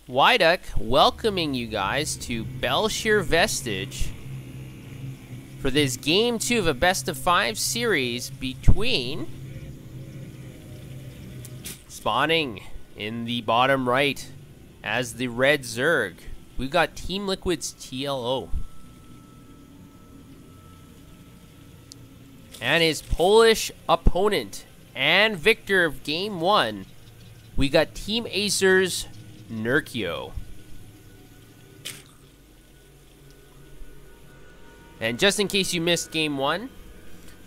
Wyduck welcoming you guys to Shir Vestige for this Game 2 of a Best of 5 series between spawning in the bottom right as the red Zerg. We've got Team Liquid's TLO. And his Polish opponent and victor of Game 1, we got Team Acer's Nerchio. And just in case you missed Game 1,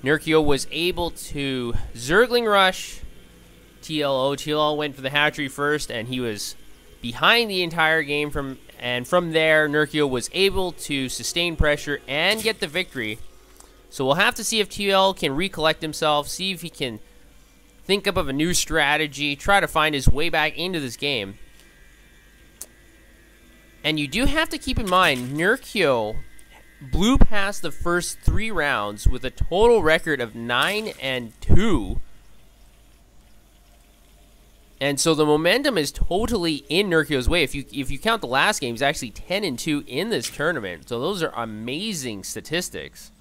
Nerchio was able to Zergling rush TLO. TLO went for the hatchery first, and he was behind the entire game. From there, Nerchio was able to sustain pressure and get the victory. So we'll have to see if TLO can recollect himself, see if he can think up of a new strategy, try to find his way back into this game. And you do have to keep in mind, Nerchio blew past the first 3 rounds with a total record of 9-2. And so the momentum is totally in Nerchio's way. If you count the last game, he's actually 10-2 in this tournament. So those are amazing statistics.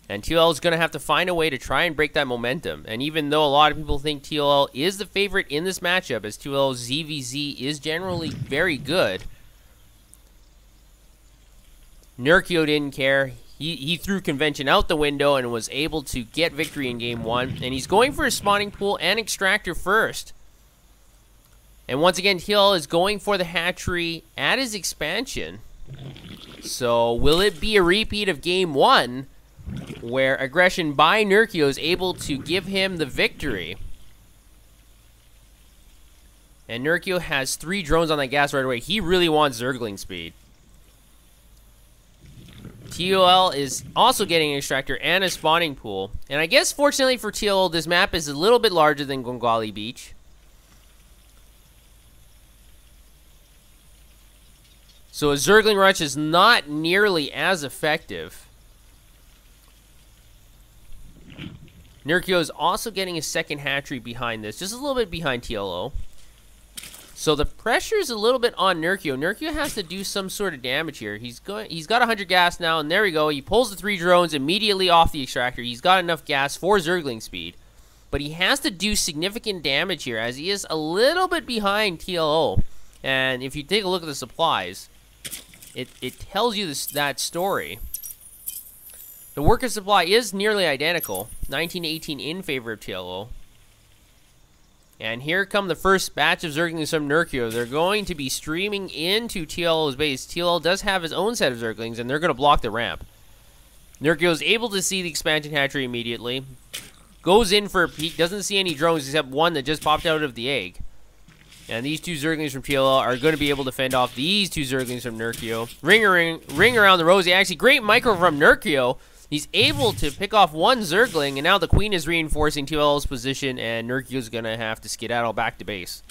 And TLO is going to have to find a way to try and break that momentum. And even though a lot of people think TLO is the favorite in this matchup, as TLO's ZVZ is generally very good, Nerchio didn't care. He threw convention out the window and was able to get victory in Game 1. And he's going for his spawning pool and extractor first. And once again, TLO is going for the hatchery at his expansion. So will it be a repeat of Game 1, where aggression by Nerchio is able to give him the victory? And Nerchio has 3 drones on that gas right away. He really wants Zergling speed. TLO is also getting an extractor and a spawning pool. And I guess fortunately for TLO, this map is a little bit larger than Gongali Beach. So a Zergling rush is not nearly as effective. Nerchio is also getting a second hatchery behind this, just a little bit behind TLO. So the pressure is a little bit on Nerchio. Nerchio has to do some sort of damage here. He's got 100 gas now, and there we go. He pulls the 3 drones immediately off the extractor. He's got enough gas for Zergling speed. But he has to do significant damage here, as he is a little bit behind TLO. And if you take a look at the supplies, it tells you that story. The worker supply is nearly identical, 19-18 in favor of TLO. And here come the first batch of Zerglings from Nerchio. They're going to be streaming into TLO's base. TLO does have his own set of Zerglings, and they're going to block the ramp. Nerchio is able to see the expansion hatchery immediately. Goes in for a peek, doesn't see any drones except one that just popped out of the egg. And these 2 Zerglings from TLO are going to be able to fend off these 2 Zerglings from Nerchio. Ring around the rosy. Actually, great micro from Nerchio. He's able to pick off 1 Zergling, and now the Queen is reinforcing TLO's position, and Nerchio's going to have to skedaddle back to base.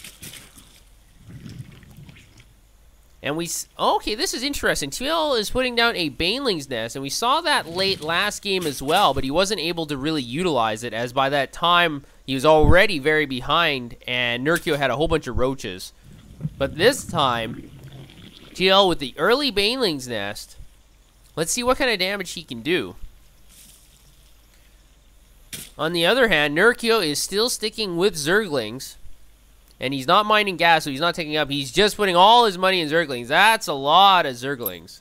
And okay, this is interesting. TLO is putting down a Baneling's nest, and we saw that late last game as well, but he wasn't able to really utilize it, as by that time, he was already very behind, and Nerchio had a whole bunch of roaches. But this time, TLO with the early Baneling's nest, let's see what kind of damage he can do. On the other hand, Nerchio is still sticking with Zerglings. And he's not mining gas, so he's not taking up. He's just putting all his money in Zerglings. That's a lot of Zerglings.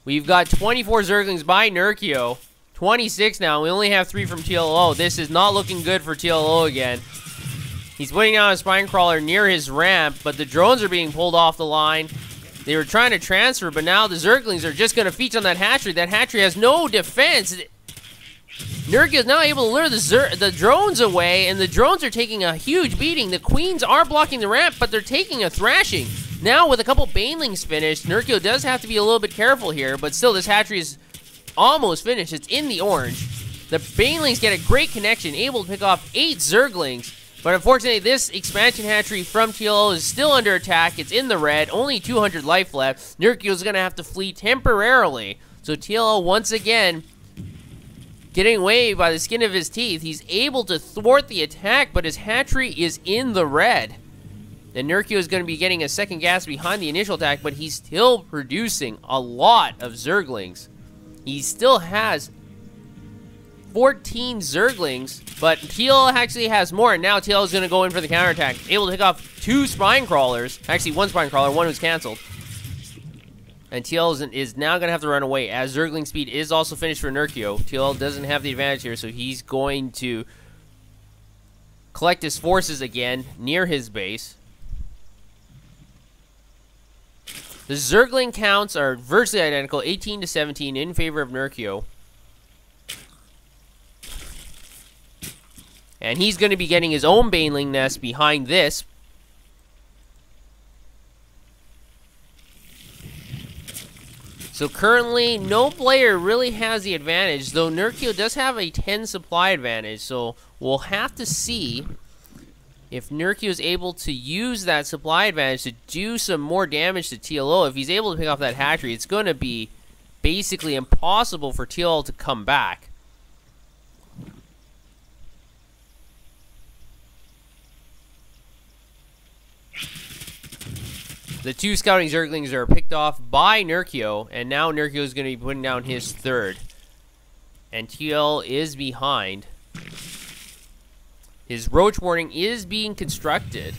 We've got 24 Zerglings by Nerchio. 26 now. We only have 3 from TLO. This is not looking good for TLO again. He's putting down a spine crawler near his ramp, but the drones are being pulled off the line. They were trying to transfer, but now the Zerglings are just going to feast on that hatchery. That hatchery has no defense. Nerchio is now able to lure the drones away, and the drones are taking a huge beating. The Queens are blocking the ramp, but they're taking a thrashing. Now, with a couple Banelings finished, Nerchio does have to be a little bit careful here, but still, this hatchery is almost finished. It's in the orange. The Banelings get a great connection, able to pick off 8 Zerglings. But unfortunately, this expansion hatchery from TLO is still under attack. It's in the red. Only 200 life left. Nerchio is going to have to flee temporarily. So TLO, once again, getting away by the skin of his teeth. He's able to thwart the attack, but his hatchery is in the red. And Nerchio is going to be getting a second gas behind the initial attack, but he's still producing a lot of Zerglings. He still has 14 Zerglings, but TLO actually has more, and now TLO is going to go in for the counterattack. Able to pick off 2 Spine Crawlers. Actually, 1 Spine Crawler, 1 was canceled. And TLO is now going to have to run away, as Zergling speed is also finished for Nerchio. TLO doesn't have the advantage here, so he's going to collect his forces again near his base. The Zergling counts are virtually identical, 18 to 17 in favor of Nerchio. And he's going to be getting his own Baneling nest behind this. So currently, no player really has the advantage, though Nerchio does have a 10 supply advantage. So we'll have to see if Nerchio is able to use that supply advantage to do some more damage to TLO. If he's able to pick off that hatchery, it's going to be basically impossible for TLO to come back. The 2 scouting Zerglings are picked off by Nerchio, and now Nerchio is going to be putting down his 3rd. And TL is behind. His Roach Warning is being constructed.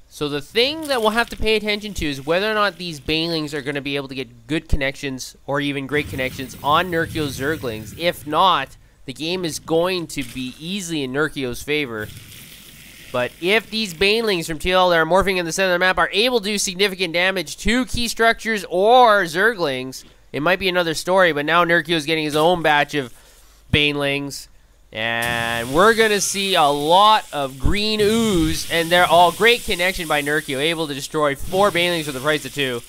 So the thing that we'll have to pay attention to is whether or not these Banelings are going to be able to get good connections or even great connections on Nerchio's Zerglings. If not, the game is going to be easily in Nerchio's favor. But if these Banelings from TL that are morphing in the center of the map are able to do significant damage to key structures or Zerglings, it might be another story. But now Nerchio is getting his own batch of Banelings. And we're going to see a lot of green ooze. And they're all great connection by Nerchio, able to destroy 4 Banelings for the price of 2.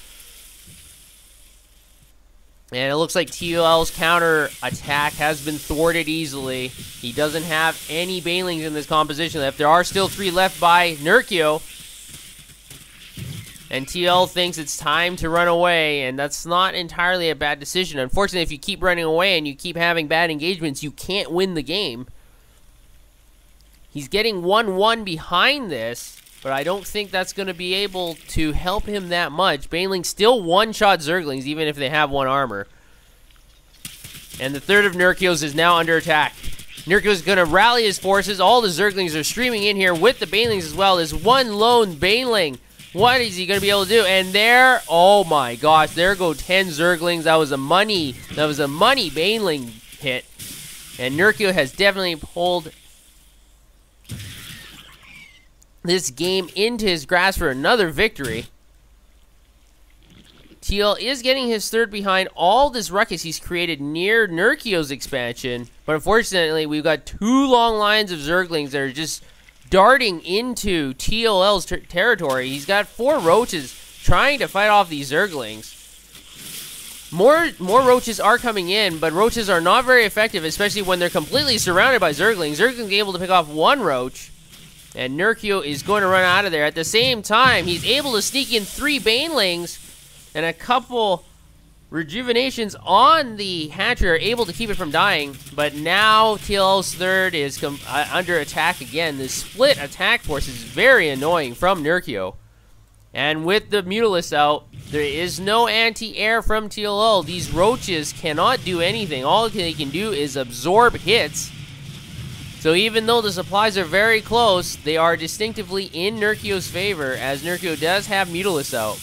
And it looks like TL's counter attack has been thwarted easily. He doesn't have any Banelings in this composition left. There are still 3 left by Nerchio. And TL thinks it's time to run away, and that's not entirely a bad decision. Unfortunately, if you keep running away and you keep having bad engagements, you can't win the game. He's getting 1-1 behind this, but I don't think that's going to be able to help him that much. Banelings still one-shot Zerglings, even if they have 1 armor. And the 3rd of Nerchio's is now under attack. Nerchio's going to rally his forces. All the Zerglings are streaming in here with the Banelings as well. There's 1 lone Baneling. What is he going to be able to do? And there, oh my gosh, there go 10 Zerglings. That was a money Baneling hit. And Nerchio has definitely pulled this game into his grasp for another victory. TL is getting his 3rd behind all this ruckus he's created near Nerchio's expansion. But unfortunately, we've got 2 long lines of Zerglings that are just darting into TL's territory. He's got 4 roaches trying to fight off these Zerglings. More roaches are coming in, but roaches are not very effective, especially when they're completely surrounded by Zerglings. Zerglings able to pick off 1 roach. And Nerchio is going to run out of there. At the same time, he's able to sneak in 3 Banelings and a couple rejuvenations on the hatchery are able to keep it from dying. But now TL's 3rd is under attack again. This split attack force is very annoying from Nerchio. And with the Mutalisk out, there is no anti-air from TLO. These roaches cannot do anything. All they can do is absorb hits. So even though the supplies are very close, they are distinctively in Nerchio's favor, as Nerchio does have Mutalisk out.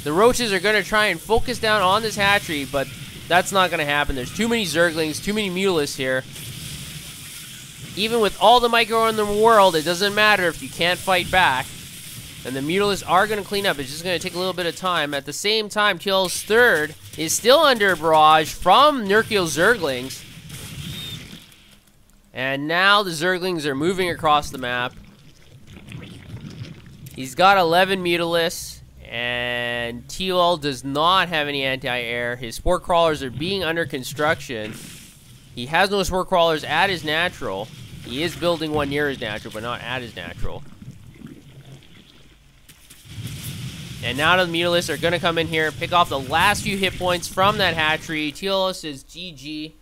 The roaches are going to try and focus down on this hatchery, but that's not going to happen. There's too many Zerglings, too many Mutalisks here. Even with all the micro in the world, it doesn't matter if you can't fight back. And the Mutalisks are going to clean up. It's just going to take a little bit of time. At the same time, TL's 3rd is still under barrage from Nerchio's Zerglings. And now the Zerglings are moving across the map. He's got 11 Mutalisks. And TL does not have any anti-air. His Spore Crawlers are being under construction. He has no Spore Crawlers at his natural. He is building 1 near his natural, but not at his natural. And now the Mutalisks are going to come in here, pick off the last few hit points from that hatchery. TLO says GG.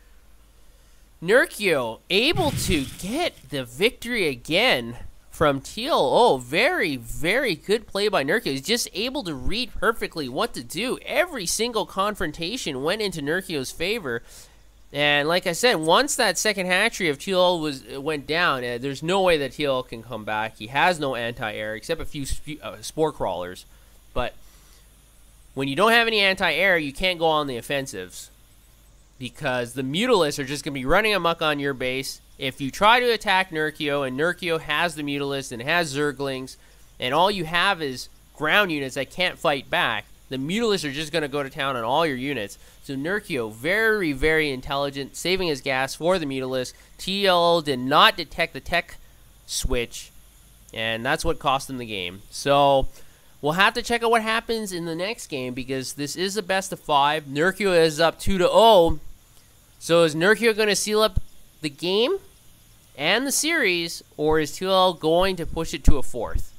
Nerchio able to get the victory again from TLO. Very, very good play by Nerchio. He's just able to read perfectly what to do. Every single confrontation went into Nerchio's favor. And like I said, once that second hatchery of TLO went down, there's no way that TLO can come back. He has no anti-air except a few spore crawlers. But when you don't have any anti-air, you can't go on the offensives because the Mutalisks are just going to be running amok on your base. If you try to attack Nerchio, and Nerchio has the Mutalisks and has Zerglings, and all you have is ground units that can't fight back, the Mutalisks are just going to go to town on all your units. So Nerchio, very, very intelligent, saving his gas for the Mutalisk. TLO did not detect the tech switch, and that's what cost him the game. So we'll have to check out what happens in the next game because this is a best of 5. Nerchio is up 2-0. So is Nerchio going to seal up the game and the series, or is TLO going to push it to a 4th?